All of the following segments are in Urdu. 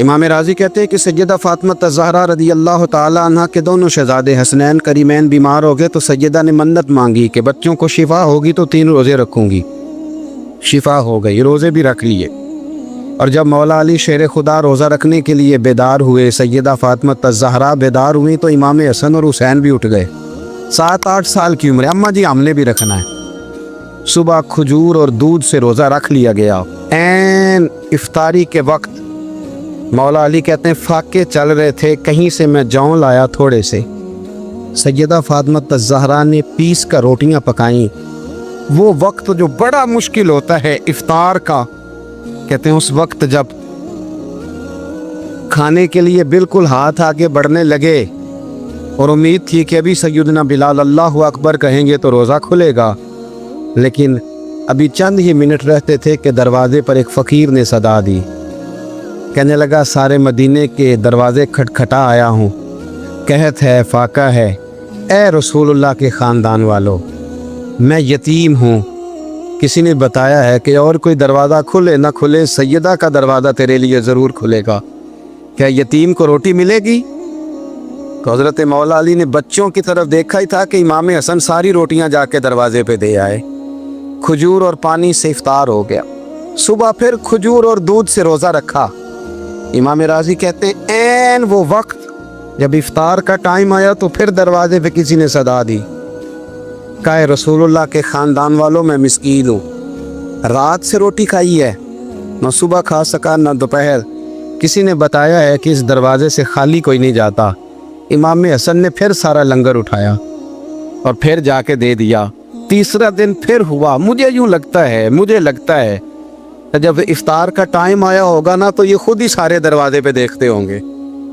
امام راضی کہتے ہیں کہ سیدہ فاطمہ الزہرا رضی اللہ تعالی عنہ کے دونوں شہزادے حسنین کریمین بیمار ہو گئے تو سیدہ نے منت مانگی کہ بچوں کو شفا ہوگی تو 3 روزے رکھوں گی۔ شفا ہو گئی، روزے بھی رکھ لیے۔ اور جب مولا علی شیر خدا روزہ رکھنے کے لیے بیدار ہوئے، سیدہ فاطمہ الزہرا بیدار ہوئی تو امام حسن اور حسین بھی اٹھ گئے۔ 7-8 سال کی عمر ہے، اماں جی ہم نے بھی رکھنا ہے۔ صبح کھجور اور دودھ سے روزہ رکھ لیا گیا۔ عین افطاری کے وقت مولا علی کہتے ہیں فاقے چل رہے تھے، کہیں سے میں جون لایا تھوڑے سے۔ سیدہ فاطمہ الزہرا نے پیس کر روٹیاں پکائیں۔ وہ وقت جو بڑا مشکل ہوتا ہے افطار کا، کہتے ہیں اس وقت جب کھانے کے لیے بالکل ہاتھ آگے بڑھنے لگے اور امید تھی کہ ابھی سیدنا بلال اللہ اکبر کہیں گے تو روزہ کھلے گا، لیکن ابھی چند ہی منٹ رہتے تھے کہ دروازے پر ایک فقیر نے صدا دی۔ کہنے لگا سارے مدینے کے دروازے کھٹکھٹا آیا ہوں، قحط ہے، فاقہ ہے، اے رسول اللہ کے خاندان والو، میں یتیم ہوں، کسی نے بتایا ہے کہ اور کوئی دروازہ کھلے نہ کھلے سیدہ کا دروازہ تیرے لیے ضرور کھلے گا، کیا یتیم کو روٹی ملے گی؟ تو حضرت مولا علی نے بچوں کی طرف دیکھا ہی تھا کہ امام حسن ساری روٹیاں جا کے دروازے پہ دے آئے۔ کھجور اور پانی سے افطار ہو گیا۔ صبح پھر کھجور اور دودھ سے روزہ رکھا۔ امام راضی کہتے ہیں عین وہ وقت جب افطار کا ٹائم آیا تو پھر دروازے پہ کسی نے صدا دی، کہا رسول اللہ کے خاندان والوں میں مسکین ہوں، رات سے روٹی کھائی ہے، نہ صبح کھا سکا نہ دوپہر، کسی نے بتایا ہے کہ اس دروازے سے خالی کوئی نہیں جاتا۔ امام حسن نے پھر سارا لنگر اٹھایا اور پھر جا کے دے دیا۔ تیسرا دن پھر ہوا۔ مجھے لگتا ہے جب افطار کا ٹائم آیا ہوگا نا تو یہ خود ہی سارے دروازے پہ دیکھتے ہوں گے،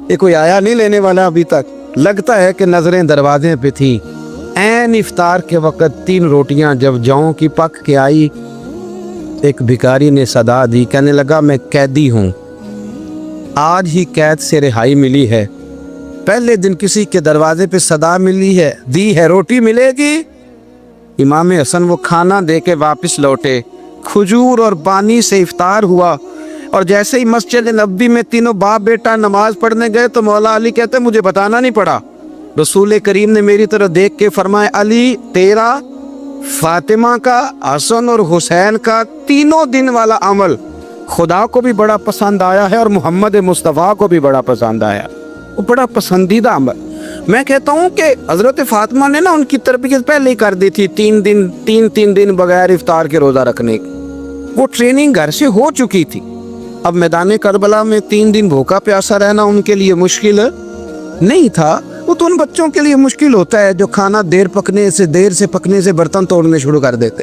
یہ کوئی آیا نہیں لینے والا ابھی تک، لگتا ہے کہ نظریں دروازے پہ تھیں۔ عین افطار کے وقت 3 روٹیاں جب جاؤں کی پک کے آئی، ایک بھکاری نے صدا دی، کہنے لگا میں قیدی ہوں، آج ہی قید سے رہائی ملی ہے، پہلے دن کسی کے دروازے پہ صدا دی ہے روٹی ملے گی۔ امام حسن وہ کھانا دے کے واپس لوٹے، کھجور اور پانی سے افطار ہوا، اور جیسے ہی مسجد نبوی میں تینوں باپ بیٹا نماز پڑھنے گئے تو مولا علی کہتے مجھے بتانا نہیں پڑا، رسول کریم نے میری طرف دیکھ کے فرمایا علی تیرا، فاطمہ کا، حسن اور حسین کا 3 دن والا عمل خدا کو بھی بڑا پسند آیا ہے اور محمد مصطفیٰ کو بھی بڑا پسند آیا، وہ بڑا پسندیدہ عمل۔ میں کہتا ہوں کہ حضرت فاطمہ نے نا ان کی تربیت پہلے ہی کر دی تھی، 3 دن بغیر افطار کے روزہ رکھنے کی، وہ ٹریننگ گھر سے ہو چکی تھی۔ اب میدان کربلا میں 3 دن بھوکا پیاسا رہنا ان کے لیے مشکل نہیں تھا، وہ تو ان بچوں کے لیے مشکل ہوتا ہے جو کھانا دیر سے پکنے سے برتن توڑنے شروع کر دیتے۔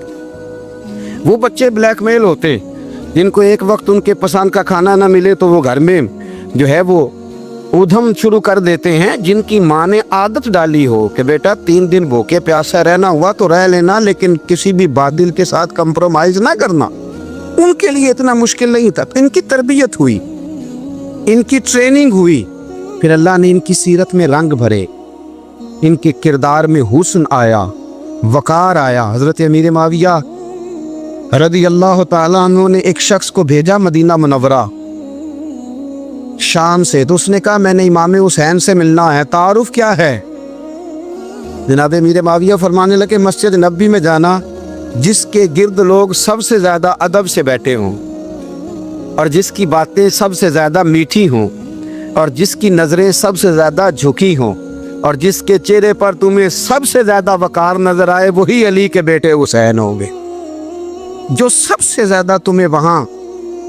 وہ بچے بلیک میل ہوتے جن کو ایک وقت ان کے پسند کا کھانا نہ ملے تو وہ گھر میں جو ہے وہ ادھم شروع کر دیتے ہیں، جن کی ماں نے عادت ڈالی ہو کہ بیٹا 3 دن بھوکے پیاسا رہنا ہوا تو رہ لینا، لیکن کسی بھی بادل کے ساتھ کمپرومائز نہ کرنا، ان کے لیے اتنا مشکل نہیں تھا۔ ان کی تربیت ہوئی، ان کی ٹریننگ ہوئی، پھر اللہ نے ان کی سیرت میں رنگ بھرے، ان کے کردار میں حسن آیا، وقار آیا۔ حضرت امیر معاویہ رضی اللہ تعالیٰ عنہ نے ایک شخص کو بھیجا مدینہ منورہ شام سے، تو اس نے کہا میں نے امام حسین سے ملنا ہے، تعارف کیا ہے؟ جناب امیر معاویہ فرمانے لگے مسجد نبوی میں جانا جس کے گرد لوگ سب سے زیادہ ادب سے بیٹھے ہوں اور جس کی باتیں سب سے زیادہ میٹھی ہوں اور جس کی نظریں سب سے زیادہ جھکی ہوں اور جس کے چہرے پر تمہیں سب سے زیادہ وقار نظر آئے، وہی علی کے بیٹے حسین ہوں گے۔ جو سب سے زیادہ تمہیں وہاں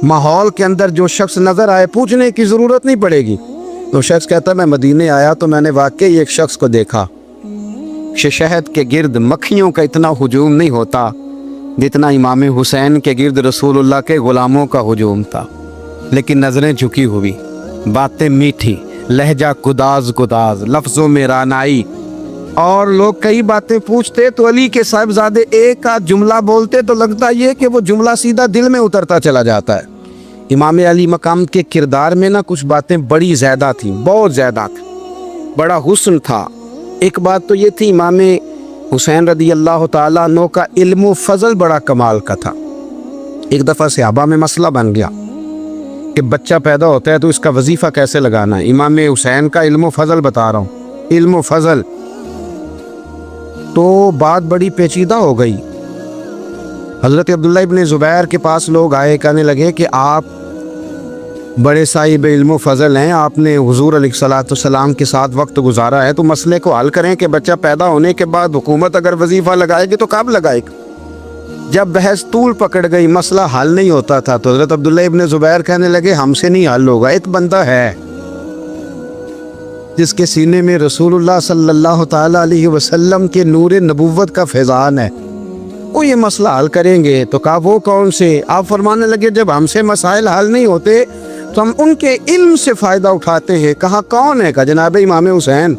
ماحول کے اندر جو شخص نظر آئے، پوچھنے کی ضرورت نہیں پڑے گی۔ تو شخص کہتا میں مدینے آیا تو میں نے واقعی ایک شخص کو دیکھا، شہد کے گرد مکھیوں کا اتنا ہجوم نہیں ہوتا جتنا امام حسین کے گرد رسول اللہ کے غلاموں کا ہجوم تھا، لیکن نظریں جھکی ہوئی، باتیں میٹھی، لہجہ گداز، لفظوں میں رانائی، اور لوگ کئی باتیں پوچھتے تو علی کے صاحبزادے ایک آدھ جملہ بولتے تو لگتا یہ کہ وہ جملہ سیدھا دل میں اترتا چلا جاتا ہے۔ امام علی مقام کے کردار میں نا کچھ باتیں بڑی زیادہ تھیں، بہت زیادہ تھیں، بڑا حسن تھا۔ ایک بات تو یہ تھی امام حسین رضی اللہ تعالیٰ عنہ کا علم و فضل بڑا کمال کا تھا۔ ایک دفعہ صحابہ میں مسئلہ بن گیا کہ بچہ پیدا ہوتا ہے تو اس کا وظیفہ کیسے لگانا ہے. امام حسین کا علم و فضل بتا رہا ہوں, علم و فضل. تو بات بڑی پیچیدہ ہو گئی. حضرت عبداللہ ابن زبیر کے پاس لوگ آئے, کہنے لگے کہ آپ بڑے صاحب علم و فضل ہیں, آپ نے حضور علیہ الصلوۃ والسلام کے ساتھ وقت گزارا ہے, تو مسئلے کو حل کریں کہ بچہ پیدا ہونے کے بعد حکومت اگر وظیفہ لگائے گی تو کب لگائے گی. جب بحث طول پکڑ گئی, مسئلہ حل نہیں ہوتا تھا, تو حضرت عبداللہ ابن زبیر کہنے لگے ہم سے نہیں حل ہوگا. ایک بندہ ہے جس کے سینے میں رسول اللہ صلی اللہ تعالی علیہ وسلم کے نور نبوت کا فیضان ہے, وہ یہ مسئلہ حل کریں گے. تو کہا وہ کون سے؟ آپ فرمانے لگے جب ہم سے مسائل حل نہیں ہوتے تو ہم ان کے علم سے فائدہ اٹھاتے ہیں. کہا کون ہے؟ کہا جناب امام حسین.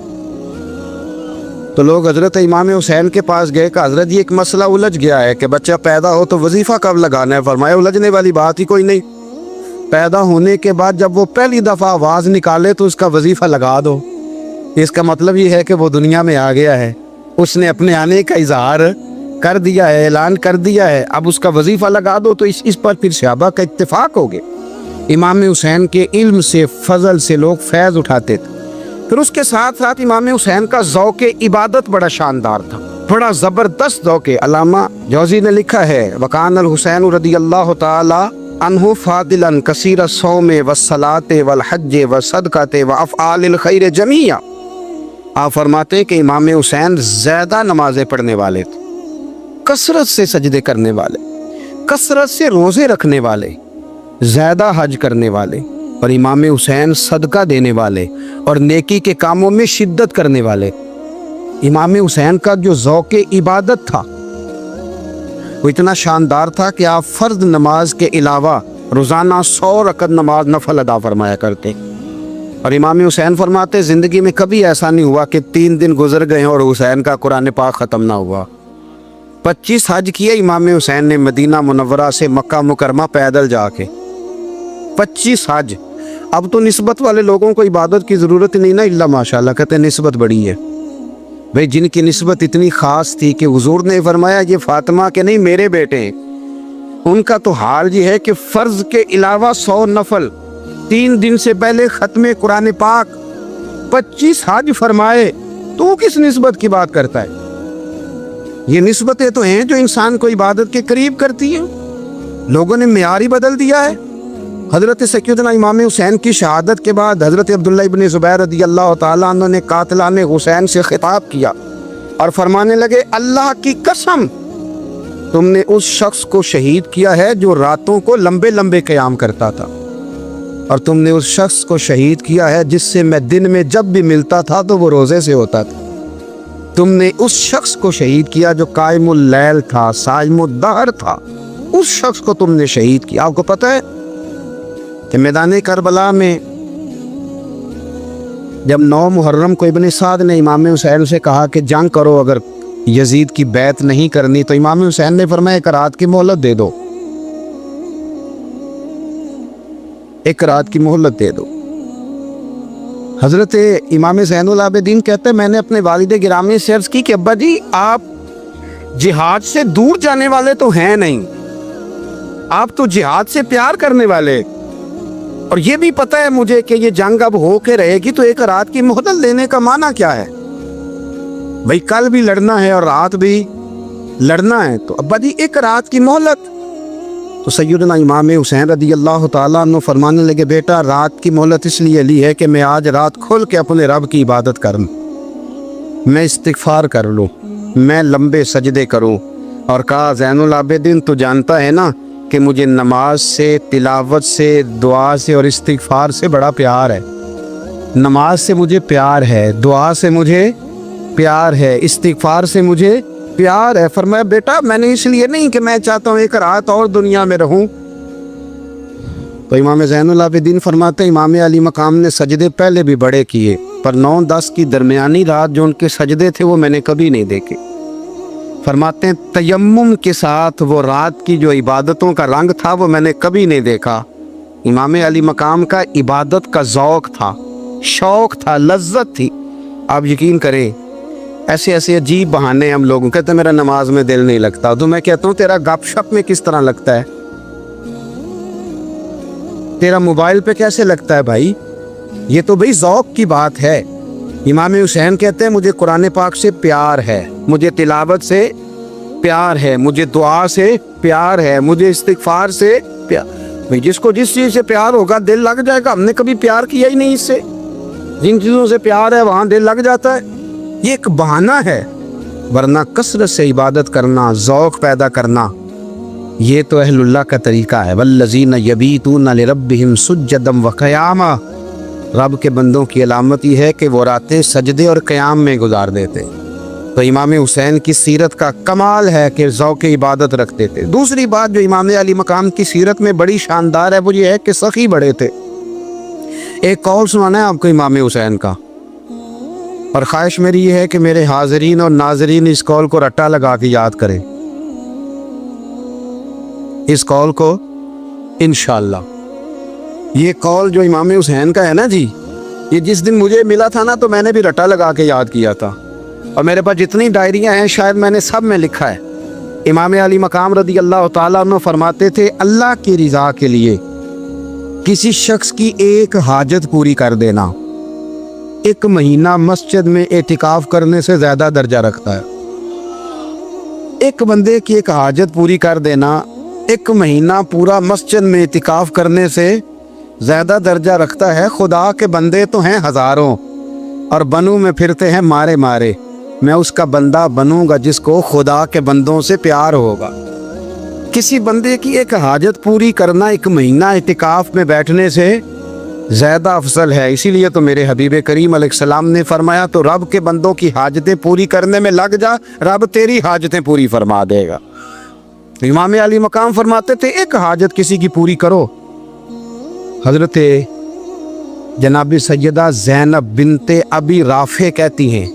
تو لوگ حضرت امام حسین کے پاس گئے کہ حضرت یہ ایک مسئلہ الجھ گیا ہے کہ بچہ پیدا ہو تو وظیفہ کب لگانا ہے. فرمایا الجھنے والی بات ہی کوئی نہیں, پیدا ہونے کے بعد جب وہ پہلی دفعہ آواز نکالے تو اس کا وظیفہ لگا دو. اس کا مطلب یہ ہے کہ وہ دنیا میں آ گیا ہے, اس نے اپنے آنے کا اظہار کر دیا ہے, اعلان کر دیا ہے, اب اس کا وظیفہ لگا دو. تو اس پر پھر صحابہ کا اتفاق ہو گیا. امام حسین کے علم سے, فضل سے لوگ فیض اٹھاتے تھے. پھر اس کے ساتھ ساتھ امام حسین کا ذوق عبادت بڑا شاندار تھا, بڑا زبردست ذوق. علامہ جوزی نے لکھا ہے وکان الحسین رضی اللہ تعالی عنہ فاضلا کثیر الصوم والصلاۃ والحج والصدقۃ وافعال الخیر جمیعا. آپ فرماتے کہ امام حسین زیادہ نمازیں پڑھنے والے تھے, کثرت سے سجدے کرنے والے, کثرت سے روزے رکھنے والے, زیادہ حج کرنے والے, اور امام حسین صدقہ دینے والے اور نیکی کے کاموں میں شدت کرنے والے. امام حسین کا جو ذوق عبادت تھا وہ اتنا شاندار تھا کہ آپ فرض نماز کے علاوہ روزانہ 100 رکعت نماز نفل ادا فرمایا کرتے. اور امام حسین فرماتے زندگی میں کبھی ایسا نہیں ہوا کہ 3 دن گزر گئے اور حسین کا قرآن پاک ختم نہ ہوا. 25 حج کیے امام حسین نے مدینہ منورہ سے مکہ مکرمہ پیدل جا کے, 25 حج. اب تو نسبت والے لوگوں کو عبادت کی ضرورت نہیں نا, اللہ ماشاءاللہ کہتے ہیں نسبت بڑی ہے. بھئی جن کی نسبت اتنی خاص تھی کہ حضور نے فرمایا یہ فاطمہ کے نہیں میرے بیٹے ہیں, ان کا تو حال یہ ہے کہ فرض کے علاوہ 100 نفل, 3 دن سے پہلے ختم قرآن پاک, 25 حج فرمائے. تو کس نسبت کی بات کرتا ہے؟ یہ نسبتیں تو ہیں جو انسان کو عبادت کے قریب کرتی ہیں. لوگوں نے معیار ہی بدل دیا ہے. حضرت سیدنا امام حسین کی شہادت کے بعد حضرت عبداللہ ابن زبیر رضی اللہ تعالیٰ عنہ نے قاتلان حسین سے خطاب کیا اور فرمانے لگے اللہ کی قسم تم نے اس شخص کو شہید کیا ہے جو راتوں کو لمبے لمبے قیام کرتا تھا, اور تم نے اس شخص کو شہید کیا ہے جس سے میں دن میں جب بھی ملتا تھا تو وہ روزے سے ہوتا تھا. تم نے اس شخص کو شہید کیا جو قائم اللیل تھا, صائم الدہر تھا, اس شخص کو تم نے شہید کیا. آپ کو پتہ ہے کہ میدان کربلا میں جب 9 محرم کو ابن سعد نے امام حسین سے کہا کہ جنگ کرو اگر یزید کی بیعت نہیں کرنی, تو امام حسین نے فرمایا 1 رات کی مہلت دے دو, 1 رات کی مہلت دے دو. حضرت امام زین العابدین کہتے ہیں میں نے اپنے والد گرامی سے عرض کی کہ ابا جی آپ جہاد سے دور جانے والے تو ہیں نہیں, آپ تو جہاد سے پیار کرنے والے, اور یہ بھی پتہ ہے مجھے کہ یہ جنگ اب ہو کے رہے گی, تو 1 رات کی مہلت لینے کا معنی کیا ہے؟ بھئی کل بھی لڑنا ہے اور رات بھی لڑنا ہے, تو ابا جی 1 رات کی مہلت. تو سیدنا امام حسین رضی اللہ تعالیٰ عنہ فرمانے لگے بیٹا رات کی مہلت اس لیے لی ہے کہ میں آج رات کھل کے اپنے رب کی عبادت کروں, میں استغفار کر لوں, میں لمبے سجدے کروں. اور کہا زین العابدین تو جانتا ہے نا کہ مجھے نماز سے, تلاوت سے, دعا سے اور استغفار سے بڑا پیار ہے. نماز سے مجھے پیار ہے, دعا سے مجھے پیار ہے, استغفار سے مجھے پیار ہے. فرمایا بیٹا میں نے اس لیے نہیں کہ میں چاہتا ہوں 1 رات اور دنیا میں رہوں. تو امام زین العابدین فرماتے امام علی مقام نے سجدے پہلے بھی بڑے کیے, پر 9-10 کی درمیانی رات جو ان کے سجدے تھے وہ میں نے کبھی نہیں دیکھے. فرماتے ہیں تیمم کے ساتھ وہ رات کی جو عبادتوں کا رنگ تھا وہ میں نے کبھی نہیں دیکھا. امام علی مقام کا عبادت کا ذوق تھا, شوق تھا, لذت تھی. آپ یقین کریں ایسے ایسے عجیب بہانے ہم لوگوں کہتے ہیں میرا نماز میں دل نہیں لگتا, تو میں کہتا ہوں تیرا گپ شپ میں کس طرح لگتا ہے, تیرا موبائل پہ کیسے لگتا ہے بھائی؟ یہ تو بھائی ذوق کی بات ہے۔ امام حسین کہتے ہیں مجھے قرآن پاک سے پیار ہے، مجھے تلاوت سے پیار ہے، مجھے دعا سے پیار ہے، مجھے استغفار سے پیار۔ بھائی جس کو جس چیز سے پیار ہوگا دل لگ جائے گا۔ ہم نے کبھی پیار کیا ہی نہیں اس سے، جن چیزوں سے پیار ہے وہاں دل لگ جاتا ہے۔ یہ ایک بہانہ ہے، ورنہ کثرت سے عبادت کرنا، ذوق پیدا کرنا، یہ تو اہل اللہ کا طریقہ ہے۔ والذین یبیتون لربہم سجدا وقیاما، رب کے بندوں کی علامت یہ ہے کہ وہ راتیں سجدے اور قیام میں گزار دیتے۔ تو امام حسین کی سیرت کا کمال ہے کہ ذوق عبادت رکھتے تھے۔ دوسری بات جو امام علی مقام کی سیرت میں بڑی شاندار ہے وہ یہ ہے کہ سخی بڑے تھے۔ ایک قول سنانا ہے آپ کو امام حسین کا، اور خواہش میری یہ ہے کہ میرے حاضرین اور ناظرین اس قول کو رٹا لگا کے یاد کریں، اس قول کو انشاءاللہ۔ یہ قول جو امام حسین کا ہے نا جی، یہ جس دن مجھے ملا تھا نا تو میں نے بھی رٹا لگا کے یاد کیا تھا، اور میرے پاس جتنی ڈائریاں ہیں شاید میں نے سب میں لکھا ہے۔ امام علی مقام رضی اللہ تعالیٰ عنہ فرماتے تھے اللہ کی رضا کے لیے کسی شخص کی ایک حاجت پوری کر دینا 1 مہینہ مسجد میں اعتکاف کرنے سے زیادہ درجہ رکھتا ہے۔ ایک بندے کی ایک حاجت پوری کر دینا 1 مہینہ پورا مسجد میں اعتکاف کرنے سے زیادہ درجہ رکھتا ہے۔ خدا کے بندے تو ہیں ہزاروں اور بنوں میں پھرتے ہیں مارے مارے، میں اس کا بندہ بنوں گا جس کو خدا کے بندوں سے پیار ہوگا۔ کسی بندے کی ایک حاجت پوری کرنا 1 مہینہ اعتکاف میں بیٹھنے سے زیادہ افضل ہے۔ اسی لیے تو میرے حبیب کریم علیہ السلام نے فرمایا تو رب کے بندوں کی حاجتیں پوری کرنے میں لگ جا، رب تیری حاجتیں پوری فرما دے گا۔ امام علی مقام فرماتے تھے ایک حاجت کسی کی پوری کرو۔ حضرت جناب سیدہ زینب بنت ابی رافع کہتی ہیں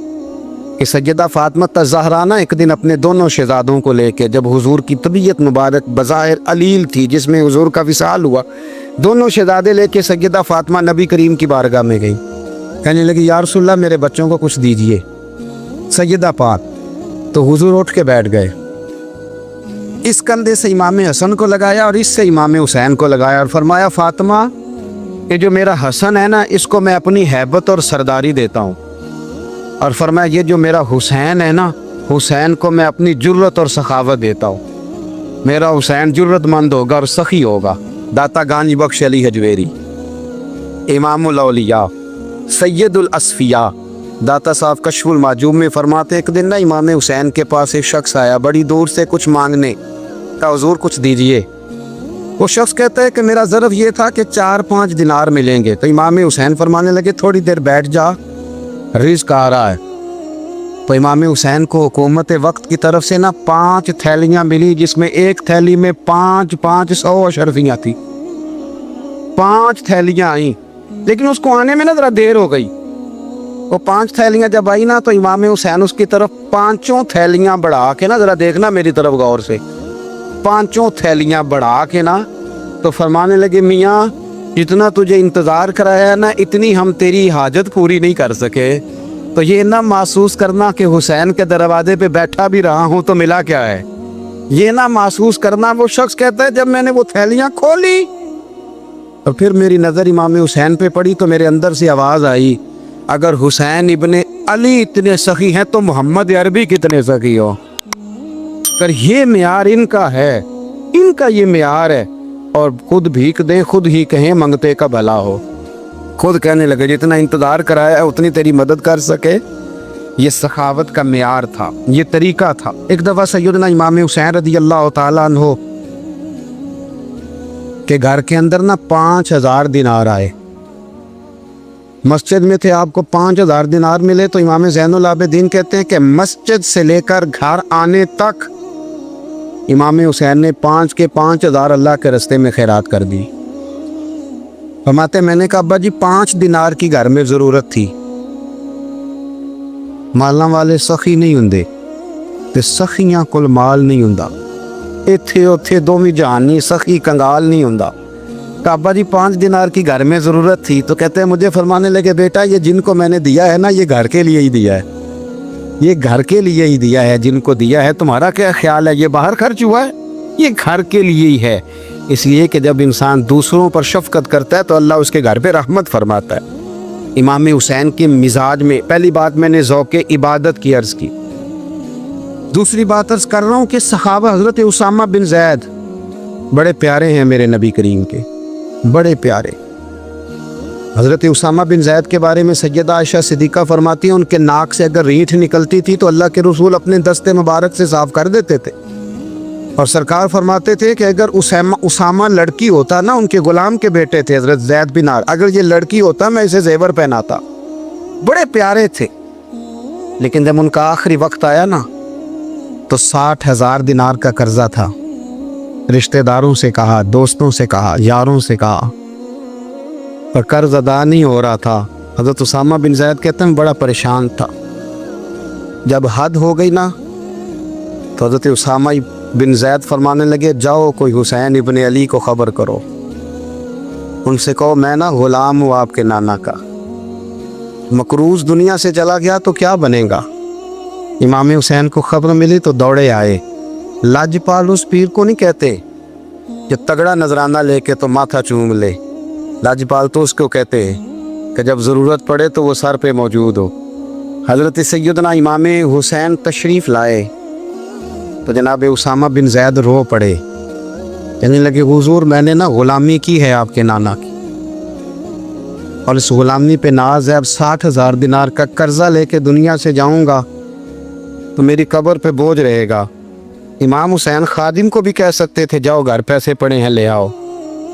کہ سیدہ فاطمہ الزہرا ایک دن اپنے دونوں شہزادوں کو لے کے، جب حضور کی طبیعت مبارک بظاہر علیل تھی جس میں حضور کا وصال ہوا، دونوں شہزادے لے کے سیدہ فاطمہ نبی کریم کی بارگاہ میں گئی، کہنے لگی یا رسول اللہ میرے بچوں کو کچھ دیجئے سیدہ پاک۔ تو حضور اٹھ کے بیٹھ گئے، اس کندھے سے امام حسن کو لگایا اور اس سے امام حسین کو لگایا اور فرمایا فاطمہ یہ جو میرا حسن ہے نا اس کو میں اپنی ہیبت اور سرداری دیتا ہوں، اور فرمایا یہ جو میرا حسین ہے نا حسین کو میں اپنی جرت اور سخاوت دیتا ہوں، میرا حسین جرت مند ہوگا اور سخی ہوگا۔ داتا گانج بخش علی حجویری، امام الاولیاء، سید الاصفیاء، داتا صاحب کشف المعجوب میں فرماتے ایک دن نا امام حسین کے پاس ایک شخص آیا بڑی دور سے کچھ مانگنے، کہا حضور کچھ دیجئے۔ وہ شخص کہتا ہے کہ میرا ظرف یہ تھا کہ 4-5 دینار ملیں گے۔ تو امام حسین فرمانے لگے تھوڑی دیر بیٹھ جا، رزق آ رہا ہے۔ تو امام حسین کو حکومت وقت کی طرف سے نا 5 تھیلیاں ملی جس میں ایک تھیلی میں 500 اشرفیاں تھی۔ 5 تھیلیاں آئیں، لیکن اس کو آنے میں نا ذرا دیر ہو گئی۔ وہ 5 تھیلیاں جب آئی نا تو امام حسین اس کی طرف 5 تھیلیاں بڑھا کے نا، ذرا دیکھنا میری طرف غور سے، 5 تھیلیاں بڑھا کے نا تو فرمانے لگے میاں جتنا تجھے انتظار کرایا ہے نا اتنی ہم تیری حاجت پوری نہیں کر سکے۔ تو یہ نہ محسوس کرنا کہ حسین کے دروازے پہ بیٹھا بھی رہا ہوں تو ملا کیا ہے، یہ نہ محسوس کرنا۔ وہ شخص کہتا ہے جب میں نے وہ تھیلیاں کھولی اور پھر میری نظر امام حسین پہ پڑی تو میرے اندر سے آواز آئی اگر حسین ابن علی اتنے سخی ہیں تو محمد عربی کتنے سخی ہو۔ اگر یہ معیار ان کا ہے، ان کا یہ معیار ہے، اور خود بھیک دیں خود ہی کہیں منگتے کا بھلا ہو، خود کہنے لگے جتنا انتظار کرایا ہے اتنی تیری مدد کر سکے۔ یہ سخاوت کا معیار تھا، یہ طریقہ تھا۔ ایک دفعہ سیدنا امام حسین رضی اللہ تعالیٰ عنہ کے گھر کے اندر نا 5000 دینار آئے، مسجد میں تھے، آپ کو 5000 دینار ملے تو امام زین العابدین کہتے ہیں کہ مسجد سے لے کر گھر آنے تک امام حسین نے 5 کے 5000 اللہ کے رستے میں خیرات کر دی۔ فرماتے میں نے کہا ابا جی 5 دینار کی گھر میں ضرورت تھی، مالاں والے سخی نہیں ہوندے تے سخیاں کل مال نہیں ہوندا، ایتھے اوتھے دوویں جہانی سخی کنگال نہیں ہوندا۔ کہا ابا جی 5 دینار کی گھر میں ضرورت تھی، تو کہتے ہیں مجھے فرمانے لگے بیٹا یہ جن کو میں نے دیا ہے نا یہ گھر کے لیے ہی دیا ہے، یہ گھر کے لیے ہی دیا ہے، جن کو دیا ہے تمہارا کیا خیال ہے یہ باہر خرچ ہوا ہے، یہ گھر کے لیے ہی ہے۔ اس لیے کہ جب انسان دوسروں پر شفقت کرتا ہے تو اللہ اس کے گھر پہ رحمت فرماتا ہے۔ امام حسین کے مزاج میں پہلی بات میں نے ذوق عبادت کی عرض کی، دوسری بات عرض کر رہا ہوں کہ صحابہ حضرت اسامہ بن زید بڑے پیارے ہیں میرے نبی کریم کے، بڑے پیارے۔ حضرت اسامہ بن زید کے بارے میں سیدہ عائشہ صدیقہ فرماتی ہیں ان کے ناک سے اگر ریٹھ نکلتی تھی تو اللہ کے رسول اپنے دست مبارک سے صاف کر دیتے تھے، اور سرکار فرماتے تھے کہ اگر اسامہ لڑکی ہوتا نا، ان کے غلام کے بیٹے تھے حضرت زید بن عار، اگر یہ لڑکی ہوتا میں اسے زیور پہناتا۔ بڑے پیارے تھے، لیکن جب ان کا آخری وقت آیا نا تو 60,000 دینار کا قرضہ تھا، رشتہ داروں سے کہا، دوستوں سے کہا، یاروں سے کہا، پر قرض ادا نہیں ہو رہا تھا۔ حضرت اسامہ بن زید کہتے ہیں بڑا پریشان تھا۔ جب حد ہو گئی نا تو حضرت اسامہ بن زید فرمانے لگے جاؤ کوئی حسین ابن علی کو خبر کرو، ان سے کہو میں نا غلام ہوں آپ کے نانا کا، مقروض دنیا سے چلا گیا تو کیا بنے گا۔ امام حسین کو خبر ملی تو دوڑے آئے۔ لاجپال اس پیر کو نہیں کہتے کہ تگڑا نذرانہ لے کے تو ماتھا چوم لے، لاجپال تو اس کو کہتے ہیں کہ جب ضرورت پڑے تو وہ سر پہ موجود ہو۔ حضرت سیدنا امام حسین تشریف لائے تو جناب اسامہ بن زید رو پڑے، کہنے لگے حضور میں نے نا غلامی کی ہے آپ کے نانا کی، اور اس غلامی پہ ناز ہے، اب 60,000 دینار کا قرضہ لے کے دنیا سے جاؤں گا تو میری قبر پہ بوجھ رہے گا۔ امام حسین خادم کو بھی کہہ سکتے تھے جاؤ گھر پیسے پڑے ہیں لے آؤ،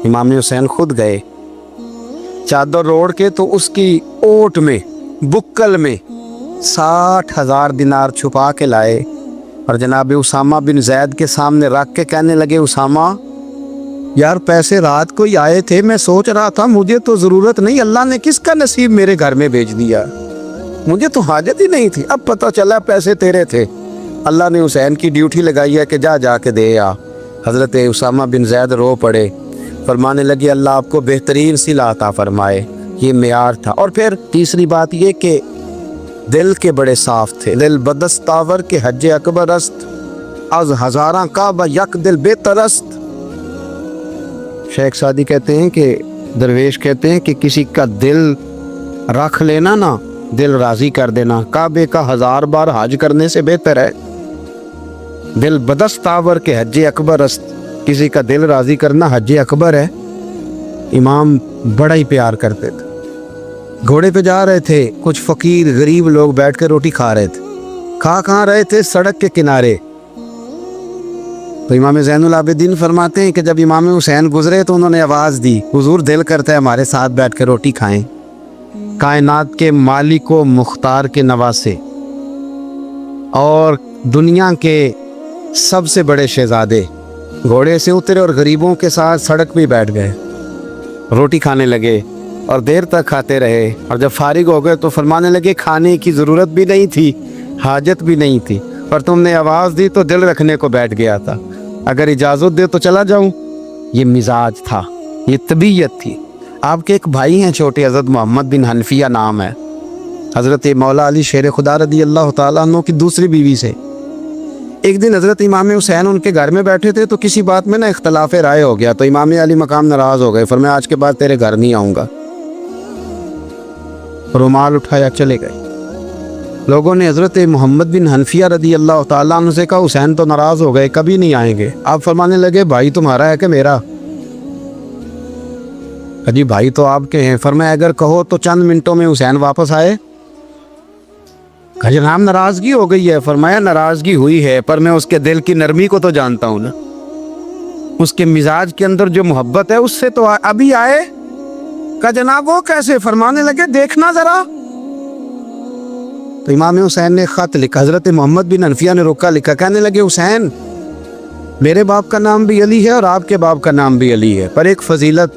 امام حسین خود گئے، چادر روڑ کے تو اس کی اوٹ میں بکل میں 60,000 دینار چھپا کے لائے، اور جناب اسامہ بن زید کے سامنے رکھ کے کہنے لگے اسامہ یار پیسے رات کو ہی آئے تھے، میں سوچ رہا تھا مجھے تو ضرورت نہیں، اللہ نے کس کا نصیب میرے گھر میں بھیج دیا، مجھے تو حاجت ہی نہیں تھی، اب پتہ چلا پیسے تیرے تھے، اللہ نے حسین کی ڈیوٹی لگائی ہے کہ جا کے دے آ۔ حضرت اسامہ بن زید رو پڑے، فرمانے لگے اللہ آپ کو بہترین صلہ عطا فرمائے، یہ معیار تھا۔ اور پھر تیسری بات یہ کہ دل کے بڑے صاف تھے، دل بدستاور کے حج اکبر است، از ہزاراں کعبہ یک دل بہتر است۔ شیخ سعدی کہتے ہیں کہ درویش کہتے ہیں کہ کسی کا دل رکھ لینا نا، دل راضی کر دینا کعبے کا 1000 بار حج کرنے سے بہتر ہے۔ دل بدستاور کے حج اکبر است، کسی کا دل راضی کرنا حج اکبر ہے۔ امام بڑا ہی پیار کرتے تھے، گھوڑے پہ جا رہے تھے، کچھ فقیر غریب لوگ بیٹھ کے روٹی کھا رہے تھے، کہاں رہے تھے سڑک کے کنارے، تو امام زین العابدین فرماتے ہیں کہ جب امام حسین گزرے تو انہوں نے آواز دی حضور دل کرتا ہے ہمارے ساتھ بیٹھ کے روٹی کھائیں، کائنات کے مالک و مختار کے نواسے اور دنیا کے سب سے بڑے شہزادے گھوڑے سے اترے اور غریبوں کے ساتھ سڑک پہ بیٹھ گئے، روٹی کھانے لگے اور دیر تک کھاتے رہے، اور جب فارغ ہو گئے تو فرمانے لگے کھانے کی ضرورت بھی نہیں تھی، حاجت بھی نہیں تھی، پر تم نے آواز دی تو دل رکھنے کو بیٹھ گیا تھا، اگر اجازت دے تو چلا جاؤں۔ یہ مزاج تھا، یہ طبیعت تھی۔ آپ کے ایک بھائی ہیں چھوٹے، حضرت محمد بن حنفیہ نام ہے، حضرت مولا علی شیر خدا رضی اللہ تعالیٰ عنہ کی دوسری بیوی سے۔ ایک دن حضرت امام حسین ان کے گھر میں بیٹھے تھے تو کسی بات میں نا اختلاف رائے ہو گیا، تو امام علی مقام ناراض ہو گئے، فرمایا آج کے بعد تیرے گھر نہیں آؤں گا، رومال اٹھایا چلے گئے۔ لوگوں نے حضرت محمد بن حنفیہ رضی اللہ تعالیٰ عنہ سے کہا حسین تو ناراض ہو گئے، کبھی نہیں آئیں گے۔ آپ فرمانے لگے بھائی تمہارا ہے کہ میرا؟ جی بھائی تو آپ کے ہیں۔ فرمایا اگر کہو تو چند منٹوں میں حسین واپس آئے۔ جناب ناراضگی ہو گئی ہے۔ فرمایا ناراضگی ہوئی ہے پر میں اس کے دل کی نرمی کو تو جانتا ہوں نا، اس کے مزاج کے اندر جو محبت ہے اس سے تو ابھی آئے۔ کہا جناب وہ کیسے؟ فرمانے لگے دیکھنا ذرا۔ تو امام حسین نے خط لکھا، حضرت محمد بن حنفیہ نے روکا لکھا، کہنے لگے حسین میرے باپ کا نام بھی علی ہے اور آپ کے باپ کا نام بھی علی ہے، پر ایک فضیلت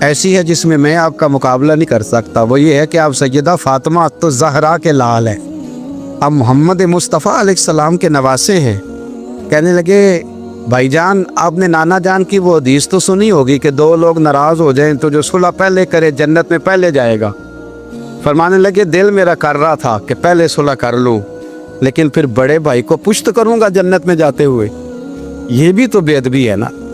ایسی ہے جس میں میں آپ کا مقابلہ نہیں کر سکتا، وہ یہ ہے کہ آپ سیدہ فاطمہ تو زہرا کے لال ہیں، آپ محمد مصطفیٰ علیہ السلام کے نواسے ہیں۔ کہنے لگے بھائی جان آپ نے نانا جان کی وہ حدیث تو سنی ہوگی کہ دو لوگ ناراض ہو جائیں تو جو صلح پہلے کرے جنت میں پہلے جائے گا۔ فرمانے لگے دل میرا کر رہا تھا کہ پہلے صلح کر لوں، لیکن پھر بڑے بھائی کو پشت کروں گا جنت میں جاتے ہوئے، یہ بھی تو بے ادبی ہے نا۔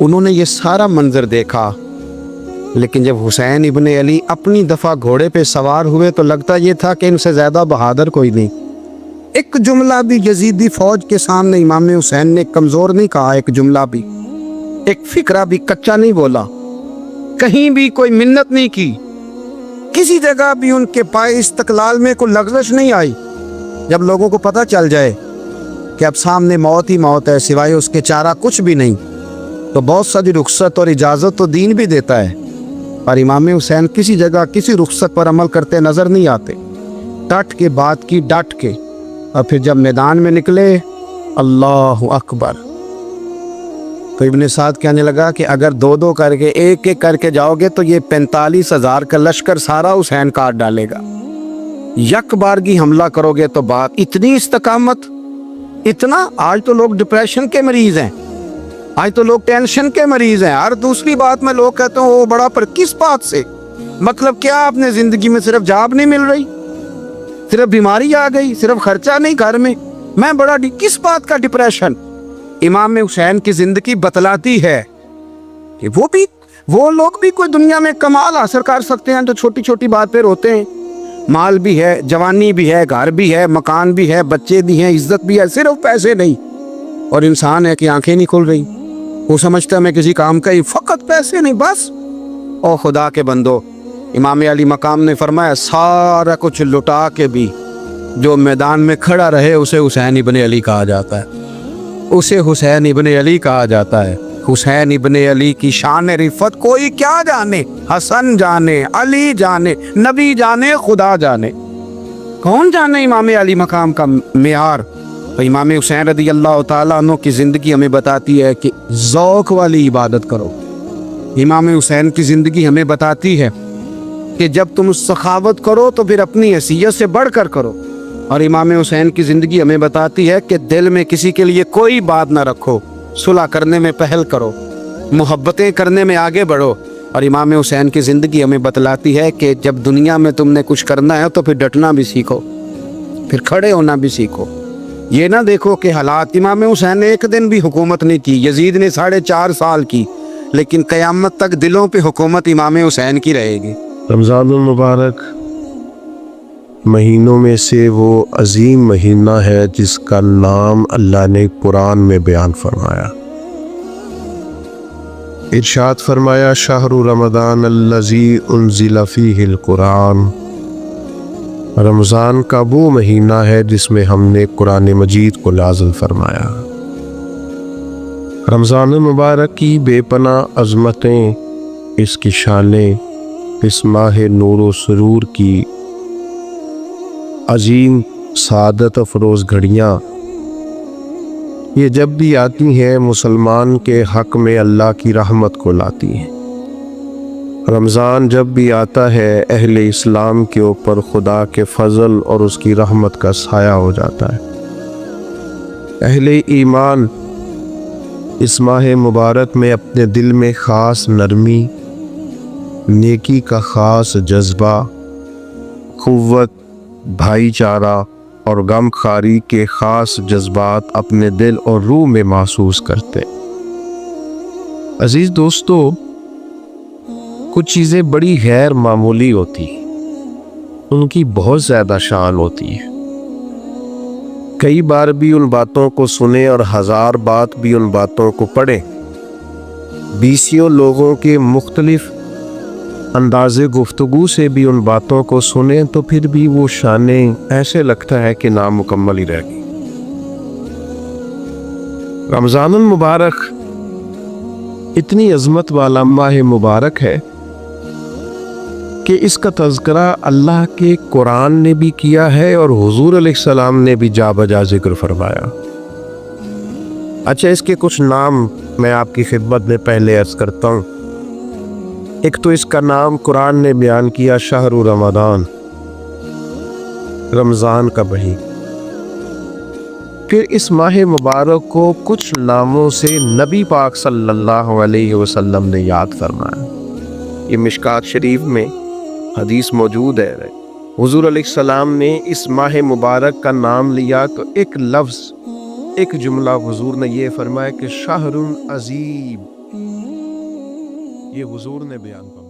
انہوں نے یہ سارا منظر دیکھا، لیکن جب حسین ابن علی اپنی دفعہ گھوڑے پہ سوار ہوئے تو لگتا یہ تھا کہ ان سے زیادہ بہادر کوئی نہیں۔ ایک جملہ بھی یزیدی فوج کے سامنے امام حسین نے کمزور نہیں کہا، ایک جملہ بھی، ایک فکرہ بھی کچا نہیں بولا، کہیں بھی کوئی منت نہیں کی، کسی جگہ بھی ان کے پائے استقلال میں کوئی لغزش نہیں آئی۔ جب لوگوں کو پتہ چل جائے کہ اب سامنے موت ہی موت ہے، سوائے اس کے چارہ کچھ بھی نہیں، تو بہت ساری رخصت اور اجازت تو دین بھی دیتا ہے، اور امام حسین کسی جگہ کسی رخصت پر عمل کرتے نظر نہیں آتے۔ ڈٹ کے بات کی، ڈٹ کے، اور پھر جب میدان میں نکلے، اللہ اکبر، تو ابن سعد کہنے لگا کہ اگر دو دو کر کے ایک ایک کر کے جاؤ گے تو یہ 45,000 کا لشکر سارا حسین کاٹ ڈالے گا، یک بارگی حملہ کرو گے تو بات اتنی استقامت، اتنا۔ آج تو لوگ ڈپریشن کے مریض ہیں، آج تو لوگ ٹینشن کے مریض ہیں، ہر دوسری بات میں لوگ کہتے ہیں وہ بڑا، پر کس بات سے؟ مطلب کیا آپ نے زندگی میں صرف جاب نہیں مل رہی، صرف بیماری آ گئی، صرف خرچہ نہیں گھر میں بڑا کس بات کا ڈپریشن؟ امام حسین کی زندگی بتلاتی ہے کہ وہ لوگ بھی کوئی دنیا میں کمال حاصل کر سکتے ہیں تو چھوٹی چھوٹی بات پہ روتے ہیں۔ مال بھی ہے، جوانی بھی ہے، گھر بھی ہے، مکان بھی ہے، بچے بھی ہیں، عزت بھی ہے، صرف پیسے نہیں۔ اور انسان ہے کہ آنکھیں نہیں کھل رہی، وہ سمجھتا ہے میں کسی کام کا ہی، فقط پیسے نہیں بس۔ او خدا کے بندو، امام علی مقام نے فرمایا سارا کچھ لٹا کے بھی جو میدان میں کھڑا رہے اسے حسین ابن علی کہا جاتا ہے، اسے حسین ابن علی کہا جاتا ہے۔ حسین ابن علی کی شان رفت کوئی کیا جانے، حسن جانے، علی جانے، نبی جانے، خدا جانے، کون جانے امام علی مقام کا معیار۔ تو امام حسین رضی اللہ تعالیٰ عنہ کی زندگی ہمیں بتاتی ہے کہ ذوق والی عبادت کرو۔ امام حسین کی زندگی ہمیں بتاتی ہے کہ جب تم سخاوت کرو تو پھر اپنی حیثیت سے بڑھ کر کرو۔ اور امام حسین کی زندگی ہمیں بتاتی ہے کہ دل میں کسی کے لیے کوئی بات نہ رکھو، صلح کرنے میں پہل کرو، محبتیں کرنے میں آگے بڑھو۔ اور امام حسین کی زندگی ہمیں بتلاتی ہے کہ جب دنیا میں تم نے کچھ کرنا ہے تو پھر ڈٹنا بھی سیکھو، پھر کھڑے ہونا بھی سیکھو۔ یہ نہ دیکھو کہ حالات، امام حسین نے ایک دن بھی حکومت نہیں کی، یزید نے 4.5 سال کی، لیکن قیامت تک دلوں پہ حکومت امام حسین کی رہے گی۔ رمضان المبارک مہینوں میں سے وہ عظیم مہینہ ہے جس کا نام اللہ نے قرآن میں بیان فرمایا۔ ارشاد فرمایا شہر رمضان الذی انزل فیہ القرآن، رمضان کا وہ مہینہ ہے جس میں ہم نے قرآن مجید کو نازل فرمایا۔ رمضان المبارک کی بے پناہ عظمتیں، اس کی شانیں، اس ماہ نور و سرور کی عظیم سعادت افروز گھڑیاں، یہ جب بھی آتی ہیں مسلمان کے حق میں اللہ کی رحمت کو لاتی ہیں۔ رمضان جب بھی آتا ہے اہل اسلام کے اوپر خدا کے فضل اور اس کی رحمت کا سایہ ہو جاتا ہے۔ اہل ایمان اس ماہ مبارک میں اپنے دل میں خاص نرمی، نیکی کا خاص جذبہ، قوت، بھائی چارہ اور غم خواری کے خاص جذبات اپنے دل اور روح میں محسوس کرتے۔ عزیز دوستو، کچھ چیزیں بڑی غیر معمولی ہوتی ہیں، ان کی بہت زیادہ شان ہوتی ہے۔ کئی بار بھی ان باتوں کو سنیں اور 1000 بات بھی ان باتوں کو پڑھیں، بیسیوں لوگوں کے مختلف انداز گفتگو سے بھی ان باتوں کو سنیں تو پھر بھی وہ شانیں ایسے لگتا ہے کہ نامکمل ہی رہ گئی۔ رمضان المبارک اتنی عظمت والا ماہ مبارک ہے کہ اس کا تذکرہ اللہ کے قرآن نے بھی کیا ہے اور حضور علیہ السلام نے بھی جا بجا ذکر فرمایا۔ اچھا، اس کے کچھ نام میں آپ کی خدمت میں پہلے عرض کرتا ہوں۔ ایک تو اس کا نام قرآن نے بیان کیا شہر رمضان، رمضان کا مہینہ۔ پھر اس ماہ مبارک کو کچھ ناموں سے نبی پاک صلی اللہ علیہ وسلم نے یاد فرمایا۔ یہ مشکات شریف میں حدیث موجود ہے، حضور علیہ السلام نے اس ماہ مبارک کا نام لیا تو ایک لفظ، ایک جملہ حضور نے یہ فرمایا کہ شہر عظیم، یہ حضور نے بیان فرمایا۔